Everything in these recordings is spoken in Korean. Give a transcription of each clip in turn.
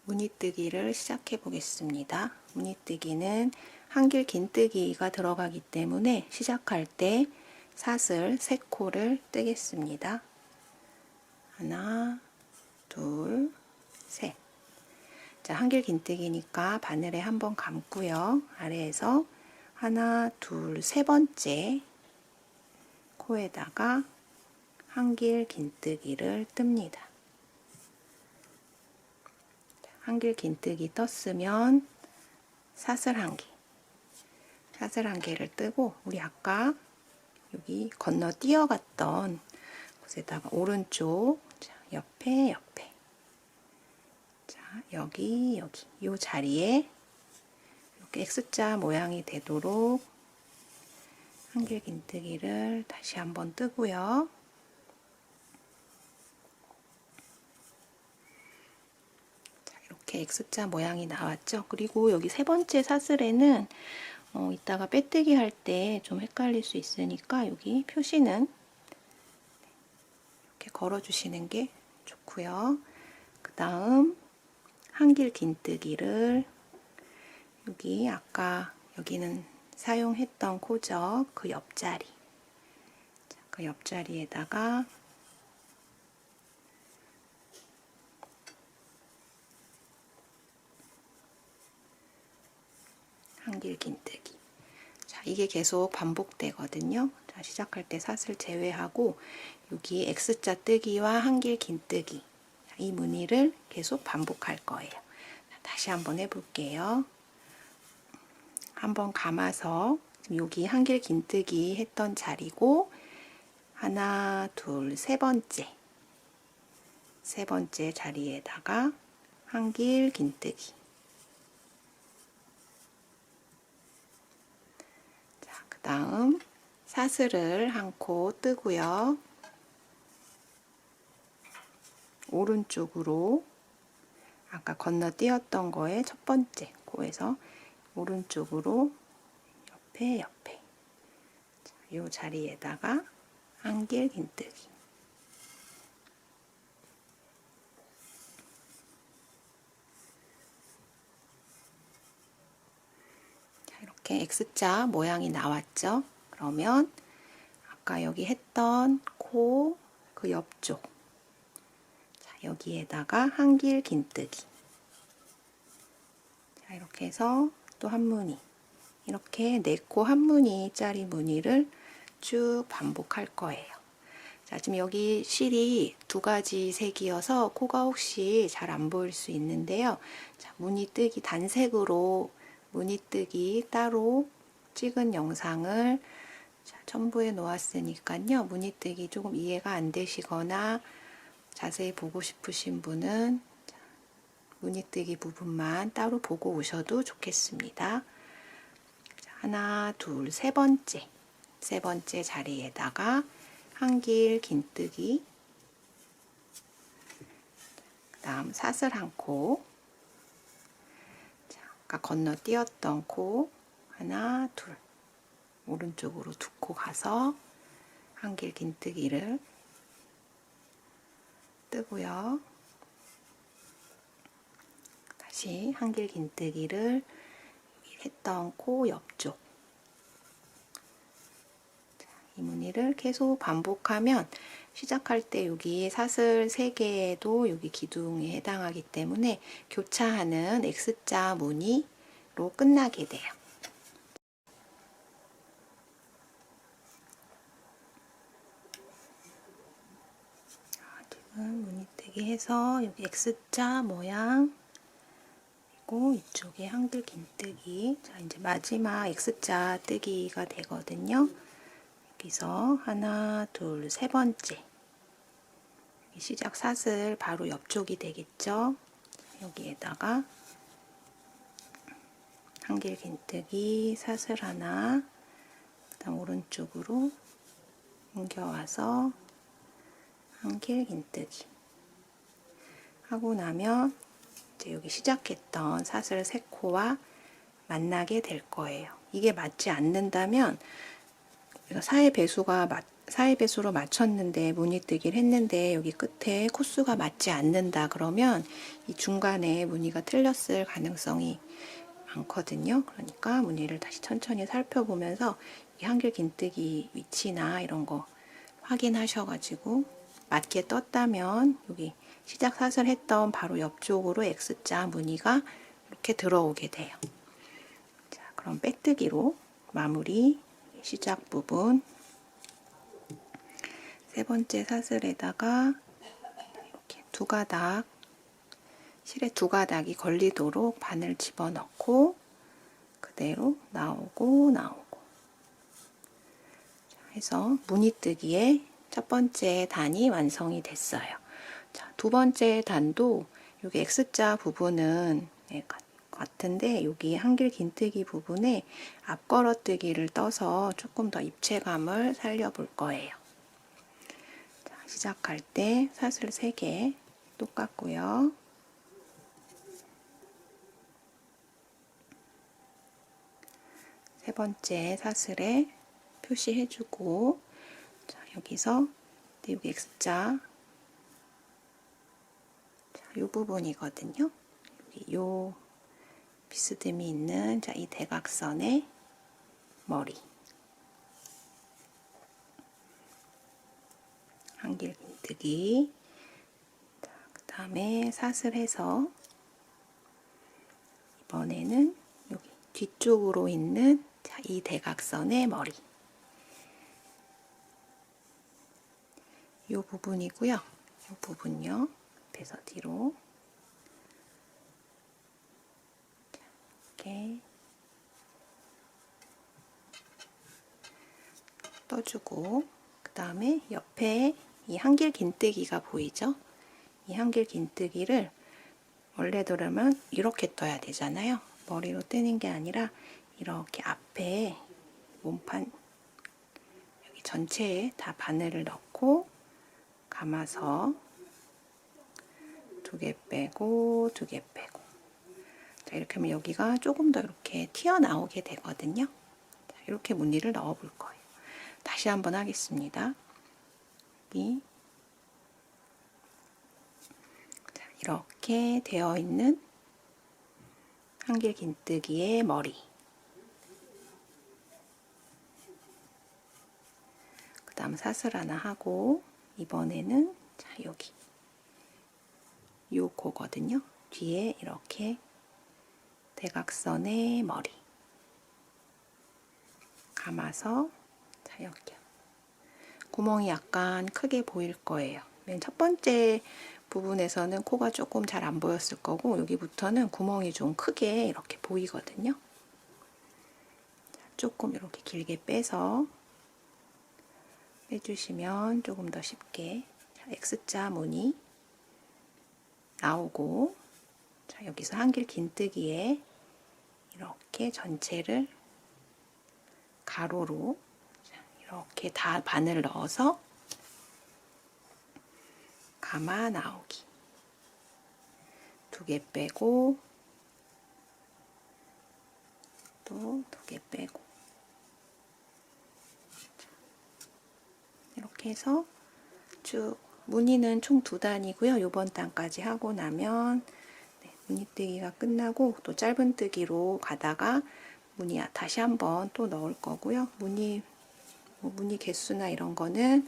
무늬뜨기를 시작해 보겠습니다. 무늬뜨기는 한길 긴뜨기가 들어가기 때문에 시작할 때 사슬 3코를 뜨겠습니다. 하나, 둘, 셋. 자, 한길 긴뜨기니까 바늘에 한번 감고요. 아래에서 하나, 둘, 세 번째 코에다가 한길 긴뜨기를 뜹니다. 한길 긴뜨기 떴으면 사슬 한 개를 뜨고, 우리 아까 여기 건너 뛰어갔던 곳에다가 오른쪽, 자, 옆에 자, 여기 이 자리에 이렇게 X자 모양이 되도록 한길 긴뜨기를 다시 한번 뜨고요. 이렇게 X자 모양이 나왔죠. 그리고 여기 세 번째 사슬에는 이따가 빼뜨기 할 때 좀 헷갈릴 수 있으니까 여기 표시는 이렇게 걸어 주시는 게 좋고요. 그 다음 한길 긴뜨기를 여기 아까 여기는 사용했던 코죠. 그 옆자리, 자, 그 옆자리에다가 한길 긴뜨기. 자, 이게 계속 반복되거든요. 자, 시작할 때 사슬 제외하고 여기 X자 뜨기와 한길 긴뜨기, 이 무늬를 계속 반복할 거예요. 자, 다시 한번 해볼게요. 한번 감아서 여기 한길 긴뜨기 했던 자리고, 하나, 둘, 세 번째 자리에다가 한길 긴뜨기. 그 다음 사슬을 한 코 뜨고요. 오른쪽으로 아까 건너뛰었던 거에 첫 번째 코에서 오른쪽으로 옆에 자, 이 자리에다가 한길 긴뜨기. 이렇게 X자 모양이 나왔죠. 그러면 아까 여기 했던 코 그 옆쪽, 자, 여기에다가 한길 긴뜨기. 자, 이렇게 해서 또 한 무늬, 이렇게 4코 한 무늬짜리 무늬를 쭉 반복할 거예요. 자, 지금 여기 실이 2가지 색이어서 코가 혹시 잘 안 보일 수 있는데요. 자, 무늬뜨기 단색으로 무늬뜨기 따로 찍은 영상을 첨부해 놓았으니까요. 무늬뜨기 조금 이해가 안 되시거나 자세히 보고 싶으신 분은 무늬뜨기 부분만 따로 보고 오셔도 좋겠습니다. 하나, 둘, 세 번째 자리에다가 한길 긴뜨기, 그 다음 사슬 한 코, 아까 건너뛰었던 코 하나, 둘, 오른쪽으로 2코 가서 한길 긴뜨기를 뜨고요. 다시 한길 긴뜨기를 했던 코 옆쪽, 이 무늬를 계속 반복하면 시작할 때 여기 사슬 3개도 여기 기둥에 해당하기 때문에 교차하는 X자 무늬로 끝나게 돼요. 지금 무늬뜨기 해서 여기 X자 모양, 그리고 이쪽에 한길 긴뜨기. 자, 이제 마지막 X자 뜨기가 되거든요. 여기서 하나, 둘, 세 번째, 시작 사슬 바로 옆쪽이 되겠죠. 여기에다가 한길 긴뜨기 사슬 하나, 그다음 오른쪽으로 옮겨와서 한길 긴뜨기 하고 나면 이제 여기 시작했던 사슬 3코와 만나게 될 거예요. 이게 맞지 않는다면 사의 배수가 사이배수로 맞췄는데 무늬뜨기를 했는데 여기 끝에 코수가 맞지 않는다 그러면 이 중간에 무늬가 틀렸을 가능성이 많거든요. 그러니까 무늬를 다시 천천히 살펴보면서 이 한길 긴뜨기 위치나 이런 거 확인하셔가지고 맞게 떴다면 여기 시작 사슬 했던 바로 옆쪽으로 X자 무늬가 이렇게 들어오게 돼요. 자, 그럼 빼뜨기로 마무리. 시작 부분 세 번째 사슬에다가 이렇게 두 가닥, 실에 두 가닥이 걸리도록 바늘 집어넣고 그대로 나오고 자, 해서 무늬뜨기의 첫 번째 단이 완성이 됐어요. 자, 두 번째 단도 여기 X자 부분은 같은데 여기 한길 긴뜨기 부분에 앞걸어뜨기를 떠서 조금 더 입체감을 살려볼 거예요. 자, 시작할 때 사슬 3개 똑같고요. 세 번째 사슬에 표시해주고 자, 여기서 여기 X자 이 부분이거든요. 여기 요 비스듬히 있는 자, 이 대각선의 머리 한길 긴뜨기 그 다음에 사슬해서 이번에는 여기 뒤쪽으로 있는 자, 이 대각선의 머리 이 부분이고요. 이 부분요. 앞에서 뒤로 이렇게 떠주고 그 다음에 옆에 이 한길 긴뜨기가 보이죠? 이 한길 긴뜨기를 원래대로면 이렇게 떠야 되잖아요. 머리로 뜨는 게 아니라 이렇게 앞에 몸판 여기 전체에 다 바늘을 넣고 감아서 두 개 빼고 두 개 빼고 자, 이렇게 하면 여기가 조금 더 이렇게 튀어나오게 되거든요. 자, 이렇게 무늬를 넣어 볼 거예요. 다시 한번 하겠습니다. 여기 자, 이렇게 되어 있는 한길 긴뜨기의 머리 그 다음 사슬 하나 하고 이번에는 자, 여기 요 코거든요. 뒤에 이렇게 대각선의 머리 감아서 자, 여기 구멍이 약간 크게 보일 거예요. 맨 첫 번째 부분에서는 코가 조금 잘 안 보였을 거고 여기부터는 구멍이 좀 크게 이렇게 보이거든요. 자, 조금 이렇게 길게 빼서 빼주시면 조금 더 쉽게 자, X자 무늬 나오고 자, 여기서 한길 긴뜨기에 이렇게 전체를 가로로 자, 이렇게 다 바늘 넣어서 감아 나오기 두 개 빼고 또 두 개 빼고 이렇게 해서 쭉 무늬는 총 2단이고요. 이번 단까지 하고 나면 네, 무늬뜨기가 끝나고 또 짧은뜨기로 가다가 무늬 다시 한번 또 넣을 거고요. 무늬 개수나 이런 거는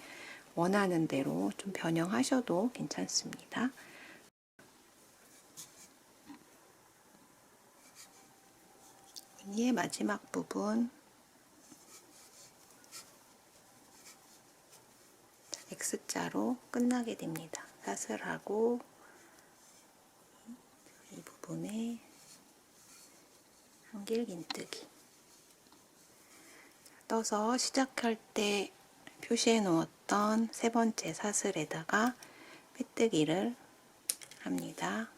원하는 대로 좀 변형하셔도 괜찮습니다. 무늬의 마지막 부분 X자로 끝나게 됩니다. 사슬하고 이 부분에 한길 긴뜨기 떠서 시작할 때 표시해 놓았던 세 번째 사슬에다가 빼뜨기를 합니다.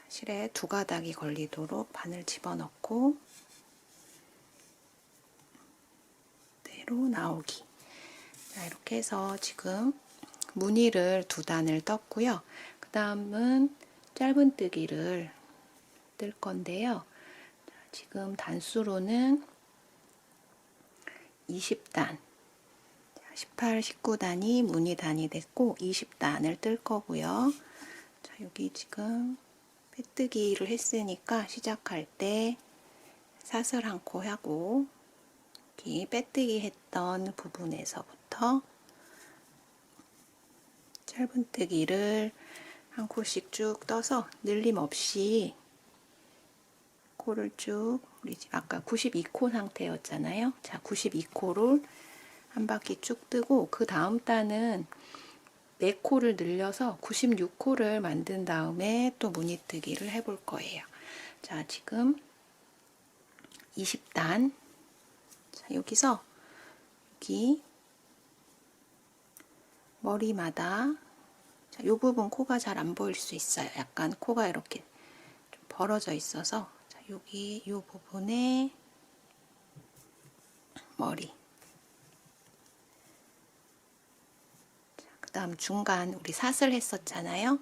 실에 두 가닥이 걸리도록 바늘 집어넣고 그대로 나오기. 자, 이렇게 해서 지금 무늬를 2단을 떴고요. 그 다음은 짧은뜨기를 뜰 건데요. 자, 지금 단수로는 20단 18, 19단이 무늬단이 됐고 20단을 뜰 거고요. 자, 여기 지금 빼뜨기를 했으니까 시작할 때 사슬 한 코 하고 여기 빼뜨기 했던 부분에서부터 짧은뜨기를 한 코씩 쭉 떠서 늘림 없이 코를 쭉, 우리 아까 92코 상태였잖아요. 자, 92코를 한 바퀴 쭉 뜨고 그 다음 단은 4코를 늘려서 96코를 만든 다음에 또 무늬뜨기를 해볼 거예요. 자, 지금 20단. 자, 여기서 여기 머리마다 자, 요 부분 코가 잘 안 보일 수 있어요. 약간 코가 이렇게 좀 벌어져 있어서 자, 여기 요 부분에 머리. 그 다음 중간 우리 사슬 했었잖아요.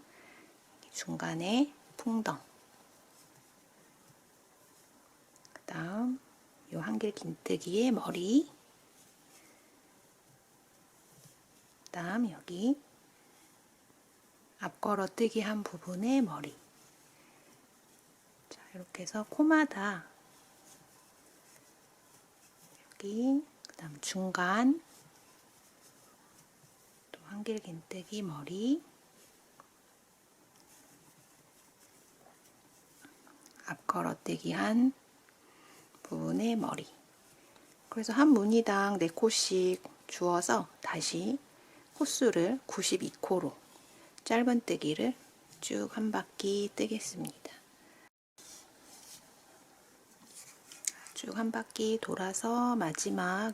중간에 풍덩. 그 다음 요 한길 긴뜨기의 머리. 그 다음 여기 앞걸어뜨기 한 부분의 머리. 자, 이렇게 해서 코마다 여기 그 다음 중간 또 한길 긴뜨기 머리, 앞걸어뜨기 한 부분의 머리. 그래서 한 무늬당 4코씩 주어서 다시 코수를 92코로 짧은뜨기를 쭉 한 바퀴 뜨겠습니다. 쭉 한 바퀴 돌아서 마지막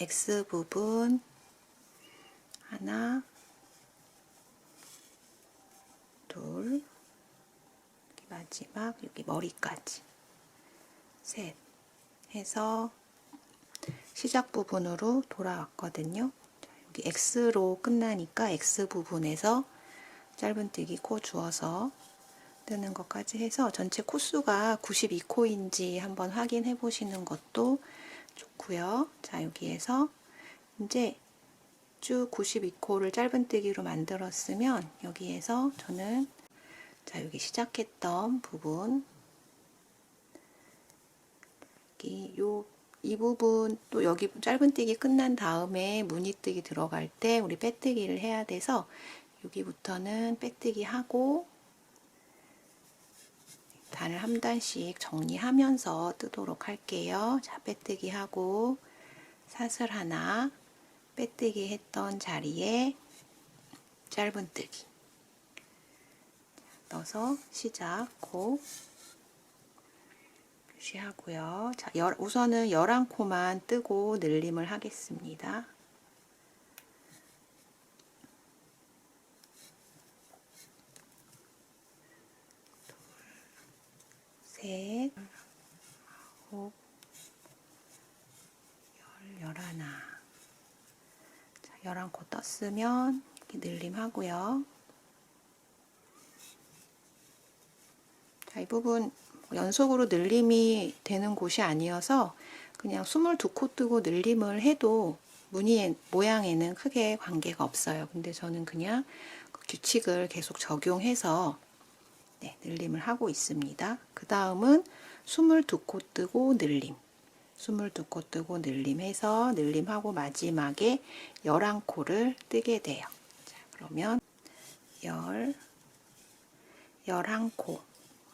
X 부분 하나, 둘, 마지막 여기 머리까지 셋 해서 시작 부분으로 돌아왔거든요. 자, 여기 X로 끝나니까 X 부분에서 짧은뜨기 코 주어서 뜨는 것까지 해서 전체 코수가 92코인지 한번 확인해 보시는 것도 좋고요. 자, 여기에서 이제 쭉 92코를 짧은뜨기로 만들었으면 여기에서 저는 자, 여기 시작했던 부분 이 부분 또 여기 짧은뜨기 끝난 다음에 무늬뜨기 들어갈 때 우리 빼뜨기를 해야 돼서 여기부터는 빼뜨기 하고 단을 한 단씩 정리하면서 뜨도록 할게요. 자, 빼뜨기 하고 사슬 하나 빼뜨기 했던 자리에 짧은뜨기 넣어서 시작 코 표시하고요. 자, 우선은 11코만 뜨고 늘림을 하겠습니다. 셋, 아홉, 열하나. 자, 11코 떴으면 이렇게 늘림하고요. 자, 이 부분 연속으로 늘림이 되는 곳이 아니어서 그냥 22코 뜨고 늘림을 해도 무늬 모양에는 크게 관계가 없어요. 근데 저는 그냥 그 규칙을 계속 적용해서 네, 늘림을 하고 있습니다. 그 다음은 22코 뜨고 늘림 22코 뜨고 늘림해서 늘림하고 마지막에 11코를 뜨게 돼요. 자, 그러면 11코.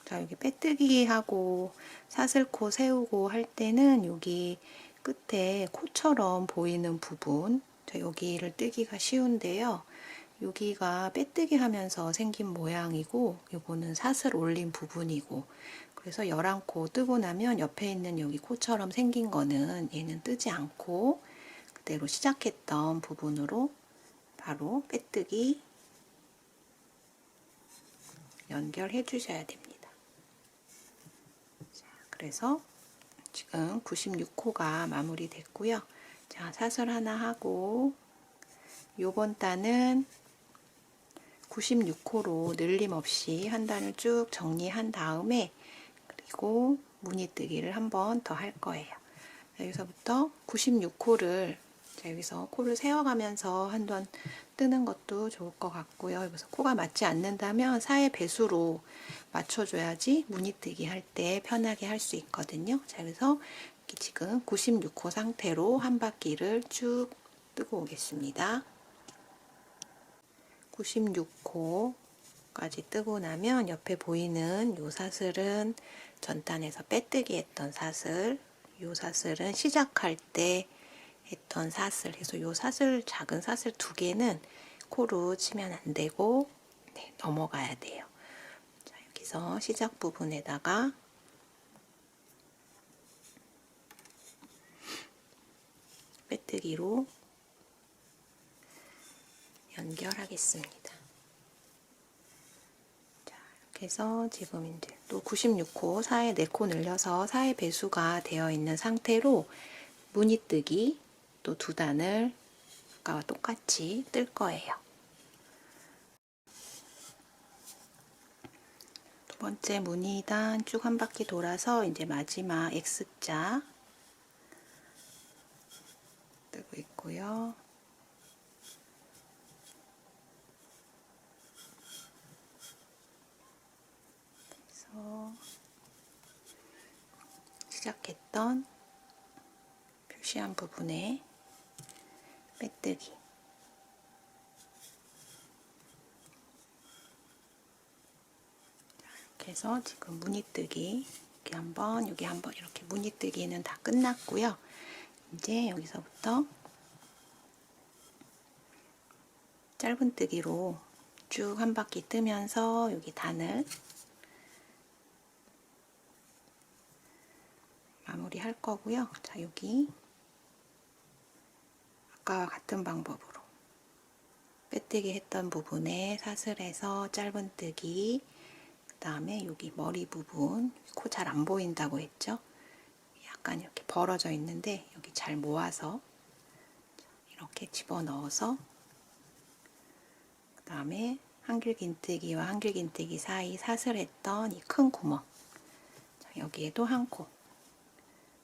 자, 여기 빼뜨기 하고 사슬코 세우고 할 때는 여기 끝에 코처럼 보이는 부분, 자, 여기를 뜨기가 쉬운데요. 여기가 빼뜨기 하면서 생긴 모양이고 요거는 사슬 올린 부분이고, 그래서 11코 뜨고 나면 옆에 있는 여기 코처럼 생긴 거는 얘는 뜨지 않고 그대로 시작했던 부분으로 바로 빼뜨기 연결해 주셔야 됩니다. 자, 그래서 지금 96코가 마무리 됐고요. 자, 사슬 하나 하고 요번 단은 96코로 늘림 없이 한 단을 쭉 정리한 다음에 그리고 무늬뜨기를 한 번 더 할 거예요. 여기서부터 96코를 자, 여기서 코를 세워가면서 한번 뜨는 것도 좋을 것 같고요. 여기서 코가 맞지 않는다면 사의 배수로 맞춰줘야지 무늬뜨기 할 때 편하게 할 수 있거든요. 자, 그래서 지금 96호 상태로 한 바퀴를 쭉 뜨고 오겠습니다. 96호까지 뜨고 나면 옆에 보이는 요 사슬은 전단에서 빼뜨기 했던 사슬, 요 사슬은 시작할 때 했던 사슬. 그래서 요 사슬, 작은 사슬 두 개는 코로 치면 안 되고 네, 넘어가야 돼요. 자, 여기서 시작 부분에다가 빼뜨기로 연결하겠습니다. 자, 이렇게 해서 지금 이제 또 96호 사에 4코 늘려서 사의 배수가 되어 있는 상태로 무늬뜨기 또 2단을 아까와 똑같이 뜰 거예요. 두 번째 무늬단 쭉 한 바퀴 돌아서 이제 마지막 X자 뜨고 있고요. 그래서 시작했던 표시한 부분에 빼뜨기. 이렇게 해서 지금 무늬뜨기 여기 한번 이렇게 무늬뜨기는 다 끝났고요. 이제 여기서부터 짧은뜨기로 쭉 한 바퀴 뜨면서 여기 단을 마무리 할 거고요. 자, 여기 아까와 같은 방법으로 빼뜨기 했던 부분에 사슬에서 짧은뜨기, 그 다음에 여기 머리 부분, 코 잘 안 보인다고 했죠? 약간 이렇게 벌어져 있는데 여기 잘 모아서 이렇게 집어넣어서 그 다음에 한길긴뜨기와 한길긴뜨기 사이 사슬했던 이 큰 구멍, 자, 여기에도 한 코,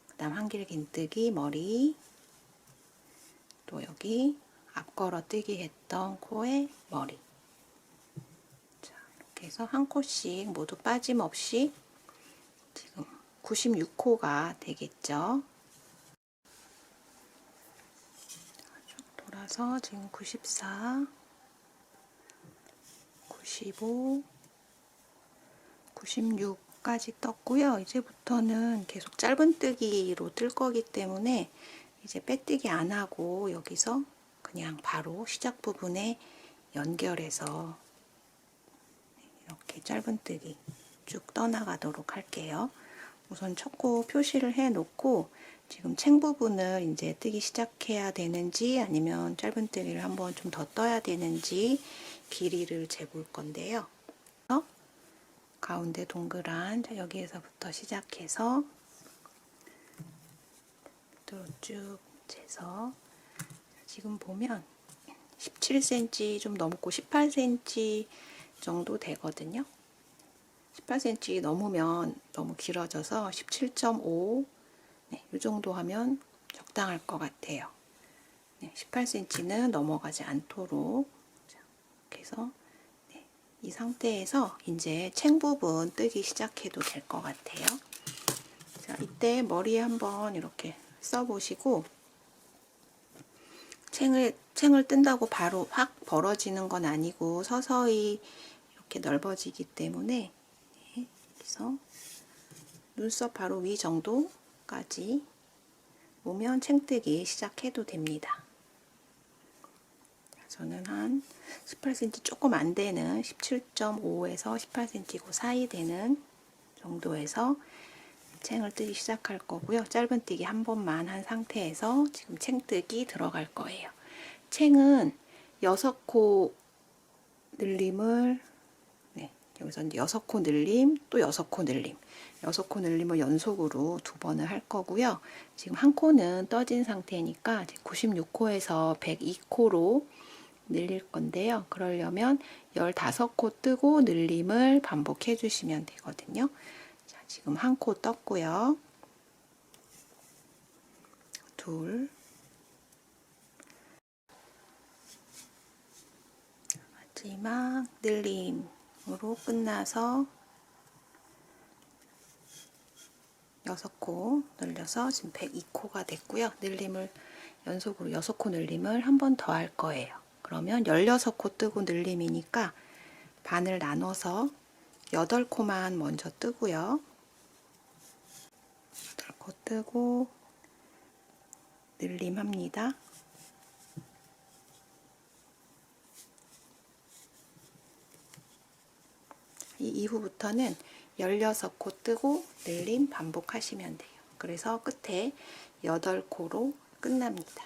그 다음 한길긴뜨기 머리, 또 여기 앞걸어 뜨기 했던 코의 머리. 자, 이렇게 해서 한 코씩 모두 빠짐없이 지금 96코가 되겠죠. 쭉 돌아서 지금 94, 95, 96까지 떴고요. 이제부터는 계속 짧은뜨기로 뜰 거기 때문에 이제 빼뜨기 안 하고 여기서 그냥 바로 시작 부분에 연결해서 이렇게 짧은뜨기 쭉 떠나가도록 할게요. 우선 첫 코 표시를 해 놓고 지금 챙 부분을 이제 뜨기 시작해야 되는지 아니면 짧은뜨기를 한번 좀 더 떠야 되는지 길이를 재볼 건데요. 가운데 동그란 여기에서부터 시작해서 쭉 재서 지금 보면 17cm 좀 넘고 18cm 정도 되거든요. 18cm 넘으면 너무 길어져서 17.5 네, 이 정도 하면 적당할 것 같아요. 네, 18cm는 넘어가지 않도록 이렇게 해서 네, 이 상태에서 이제 챙 부분 뜨기 시작해도 될 것 같아요. 자, 이때 머리에 한번 이렇게 써보시고 챙을 뜬다고 바로 확 벌어지는 건 아니고 서서히 이렇게 넓어지기 때문에 네, 여기서 눈썹 바로 위 정도까지 오면 챙뜨기 시작해도 됩니다. 저는 한 18cm 조금 안 되는 17.5에서 18cm 그 사이 되는 정도에서 챙을 뜨기 시작할 거고요. 짧은뜨기 한 번만 한 상태에서 지금 챙뜨기 들어갈 거예요. 챙은 6코 늘림을 여기서 이제 6코 늘림, 또 6코 늘림, 6코 늘림을 연속으로 2번을 할 거고요. 지금 한 코는 떠진 상태니까 96코에서 102코로 늘릴 건데요. 그러려면 15코 뜨고 늘림을 반복해 주시면 되거든요. 자, 지금 한 코 떴고요. 둘, 마지막 늘림으로 끝나서 6코 늘려서 지금 102코가 됐고요. 늘림을 연속으로 6코 늘림을 한 번 더 할 거예요. 그러면 16코 뜨고 늘림이니까 반을 나눠서 8코만 먼저 뜨고요. 8코 뜨고 늘림합니다. 이 이후부터는 16코 뜨고 늘림 반복하시면 돼요. 그래서 끝에 8코로 끝납니다.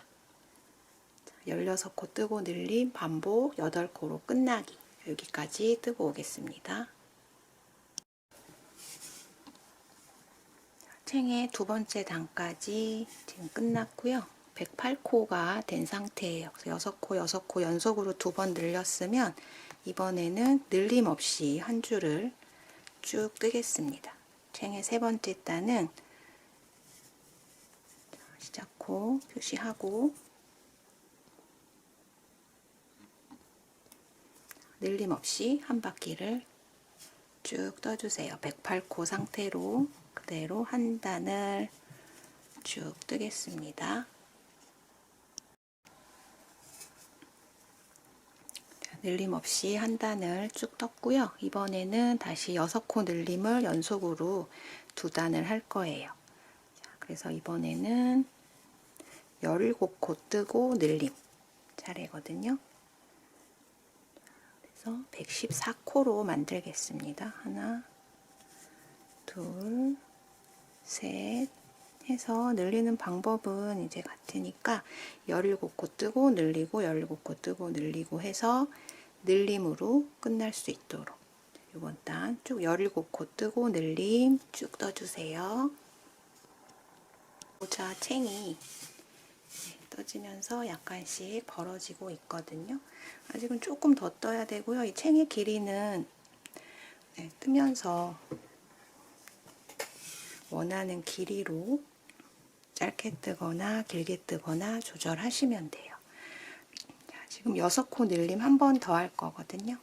16코 뜨고 늘림 반복 8코로 끝나기. 여기까지 뜨고 오겠습니다. 챙의 두 번째 단까지 지금 끝났고요. 108코가 된 상태예요. 그래서 6코 연속으로 2번 늘렸으면 이번에는 늘림 없이 한 줄을 쭉 뜨겠습니다. 챙의 세 번째 단은 시작코 표시하고 늘림 없이 한 바퀴를 쭉 떠주세요. 108코 상태로 그대로 한 단을 쭉 뜨겠습니다. 늘림 없이 한 단을 쭉 떴고요. 이번에는 다시 6코 늘림을 연속으로 2단을 할 거예요. 그래서 이번에는 17코 뜨고 늘림 차례거든요. 그래서 114코로 만들겠습니다. 하나, 둘, 셋 해서 늘리는 방법은 이제 같으니까 17코 뜨고 늘리고 17코 뜨고 늘리고 해서 늘림으로 끝날 수 있도록 이번 단 쭉 17코 뜨고 늘림 쭉 떠주세요. 모자 챙이 떠지면서 약간씩 벌어지고 있거든요. 아직은 조금 더 떠야 되고요. 이 챙의 길이는 뜨면서 원하는 길이로 짧게 뜨거나 길게 뜨거나 조절하시면 돼요. 자, 지금 6코 늘림 한 번 더 할 거거든요.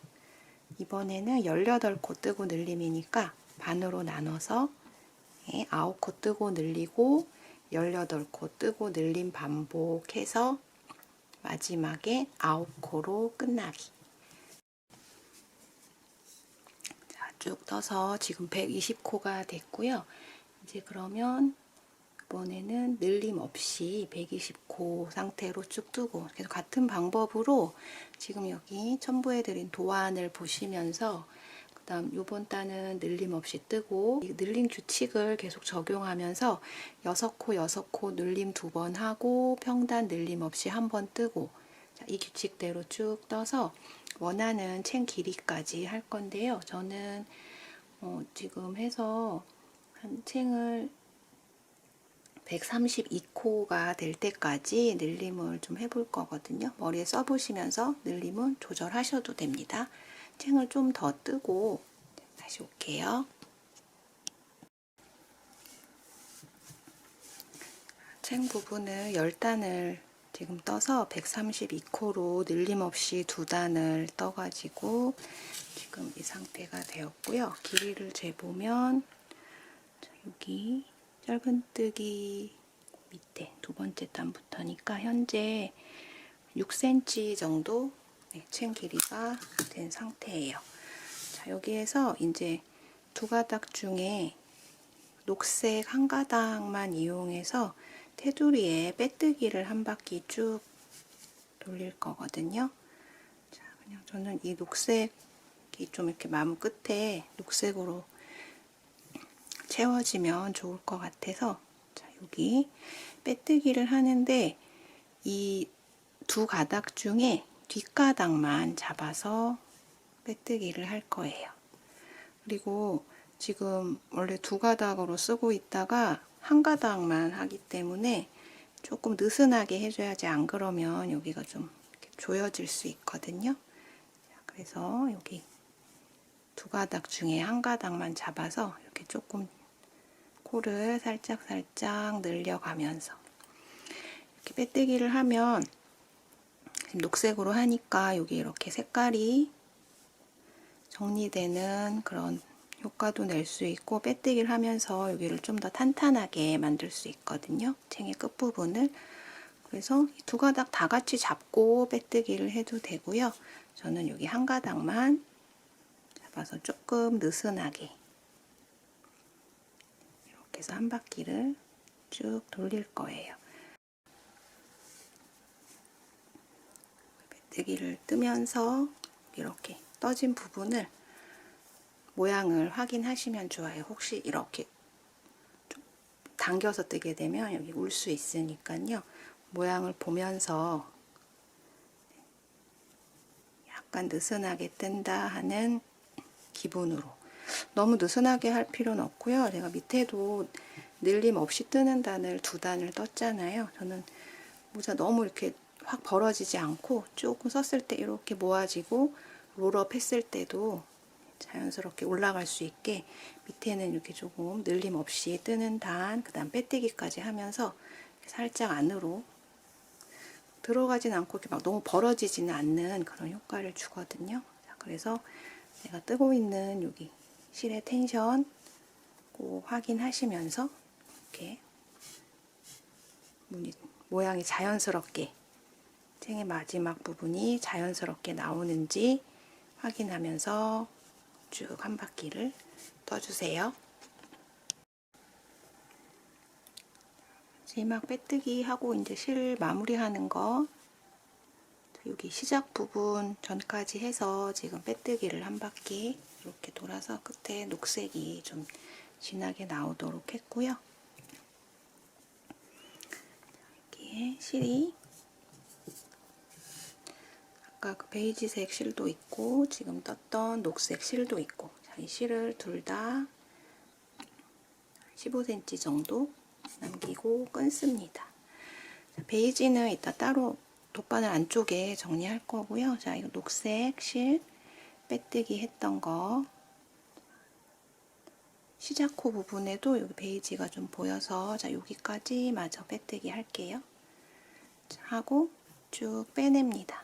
이번에는 18코 뜨고 늘림이니까 반으로 나눠서 9코 뜨고 늘리고 18코 뜨고 늘림 반복해서 마지막에 9코로 끝나기. 자, 쭉 떠서 지금 120코가 됐고요. 이제 그러면 이번에는 늘림 없이 120코 상태로 쭉 뜨고 계속 같은 방법으로 지금 여기 첨부해드린 도안을 보시면서 그 다음 요번 단은 늘림 없이 뜨고 이 늘림 규칙을 계속 적용하면서 6코 늘림 2번 하고 평단 늘림 없이 한 번 뜨고 자, 이 규칙대로 쭉 떠서 원하는 챙 길이까지 할 건데요. 저는 지금 해서 한 챙을 132코가 될 때까지 늘림을 좀 해볼 거거든요. 머리에 써보시면서 늘림은 조절하셔도 됩니다. 챙을 좀 더 뜨고 다시 올게요. 챙 부분을 10단을 지금 떠서 132코로 늘림 없이 2단을 떠가지고 지금 이 상태가 되었고요. 길이를 재보면 여기 짧은뜨기 밑에 두 번째 단부터니까 현재 6cm 정도 챙 길이가 된 상태예요. 자, 여기에서 이제 두 가닥 중에 녹색 한 가닥만 이용해서 테두리에 빼뜨기를 한 바퀴 쭉 돌릴 거거든요. 자, 그냥 저는 이 녹색이 좀 이렇게 마무 끝에 녹색으로 채워지면 좋을 것 같아서 자, 여기 빼뜨기를 하는데 이 두 가닥 중에 뒷가닥만 잡아서 빼뜨기를 할 거예요. 그리고 지금 원래 두 가닥으로 쓰고 있다가 한 가닥만 하기 때문에 조금 느슨하게 해줘야지 안 그러면 여기가 좀 조여질 수 있거든요. 그래서 여기 두 가닥 중에 한 가닥만 잡아서 이렇게 조금 코를 살짝 늘려가면서 이렇게 빼뜨기를 하면 녹색으로 하니까 여기 이렇게 색깔이 정리되는 그런 효과도 낼 수 있고, 빼뜨기를 하면서 여기를 좀 더 탄탄하게 만들 수 있거든요. 챙의 끝부분을. 그래서 두 가닥 다 같이 잡고 빼뜨기를 해도 되고요. 저는 여기 한 가닥만 잡아서 조금 느슨하게 이렇게 해서 한 바퀴를 쭉 돌릴 거예요. 빼뜨기를 뜨면서 이렇게 떠진 부분을 모양을 확인하시면 좋아요. 혹시 이렇게 좀 당겨서 뜨게 되면 여기 울 수 있으니까요. 모양을 보면서 약간 느슨하게 뜬다 하는 기분으로, 너무 느슨하게 할 필요는 없고요. 제가 밑에도 늘림 없이 뜨는 단을 두 단을 떴잖아요. 저는 모자 너무 이렇게 확 벌어지지 않고 조금 썼을 때 이렇게 모아지고 롤업 했을 때도 자연스럽게 올라갈 수 있게 밑에는 이렇게 조금 늘림 없이 뜨는 단, 그 다음 빼뜨기까지 하면서 살짝 안으로 들어가진 않고 이렇게 막 너무 벌어지지는 않는 그런 효과를 주거든요. 자, 그래서 내가 뜨고 있는 여기 실의 텐션 꼭 확인하시면서 이렇게 모양이 자연스럽게, 챙의 마지막 부분이 자연스럽게 나오는지 확인하면서 쭉 한 바퀴를 떠주세요. 마지막 빼뜨기 하고 이제 실 마무리하는 거, 여기 시작 부분 전까지 해서 지금 빼뜨기를 한 바퀴 이렇게 돌아서 끝에 녹색이 좀 진하게 나오도록 했고요. 여기에 실이 아까 그 베이지색 실도 있고 지금 떴던 녹색 실도 있고, 자, 이 실을 둘 다 15cm 정도 남기고 끊습니다. 자, 베이지는 이따 따로 돗바늘 안쪽에 정리할 거고요. 자, 이거 녹색 실 빼뜨기 했던 거, 시작코 부분에도 여기 베이지가 좀 보여서, 자, 여기까지 마저 빼뜨기 할게요. 자, 하고 쭉 빼냅니다.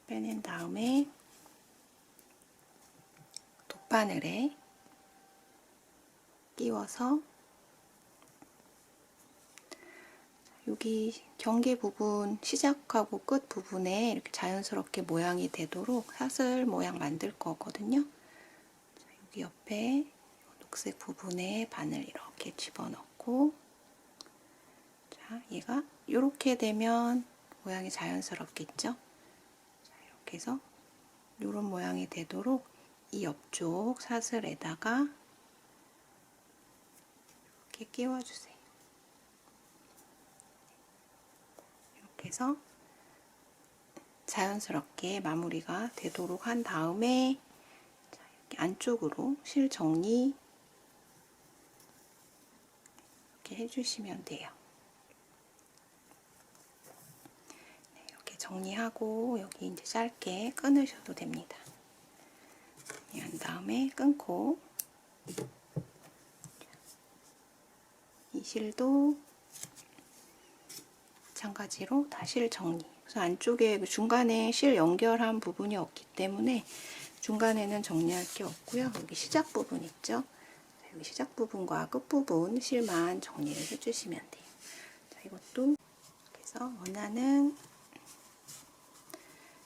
빼낸 다음에 돗바늘에 끼워서 여기 경계 부분, 시작하고 끝 부분에 이렇게 자연스럽게 모양이 되도록 사슬 모양 만들 거거든요. 자, 여기 옆에 녹색 부분에 바늘 이렇게 집어넣고, 자, 얘가 이렇게 되면 모양이 자연스럽겠죠? 자, 이렇게 해서 이런 모양이 되도록 이 옆쪽 사슬에다가 이렇게 끼워주세요. 이렇게 해서 자연스럽게 마무리가 되도록 한 다음에, 자, 이렇게 안쪽으로 실 정리 이렇게 해주시면 돼요. 네, 이렇게 정리하고 여기 이제 짧게 끊으셔도 됩니다. 한 다음에 끊고, 이 실도 마찬가지로 다 실 정리. 그래서 안쪽에 중간에 실 연결한 부분이 없기 때문에 중간에는 정리할 게 없고요. 여기 시작 부분 있죠? 여기 시작 부분과 끝 부분 실만 정리를 해주시면 돼요. 자, 이것도 이렇게 해서 원하는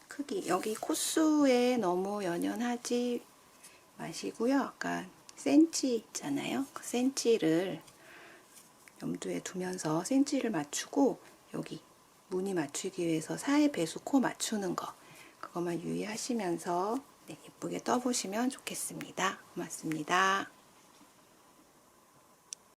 크기, 여기 코수에 너무 연연하지 마시고요. 아까 센치 있잖아요. 그 센치를 염두에 두면서 센치를 맞추고, 여기 무늬 맞추기 위해서 4의 배수 코 맞추는 거, 그것만 유의하시면서 네, 예쁘게 떠보시면 좋겠습니다. 고맙습니다.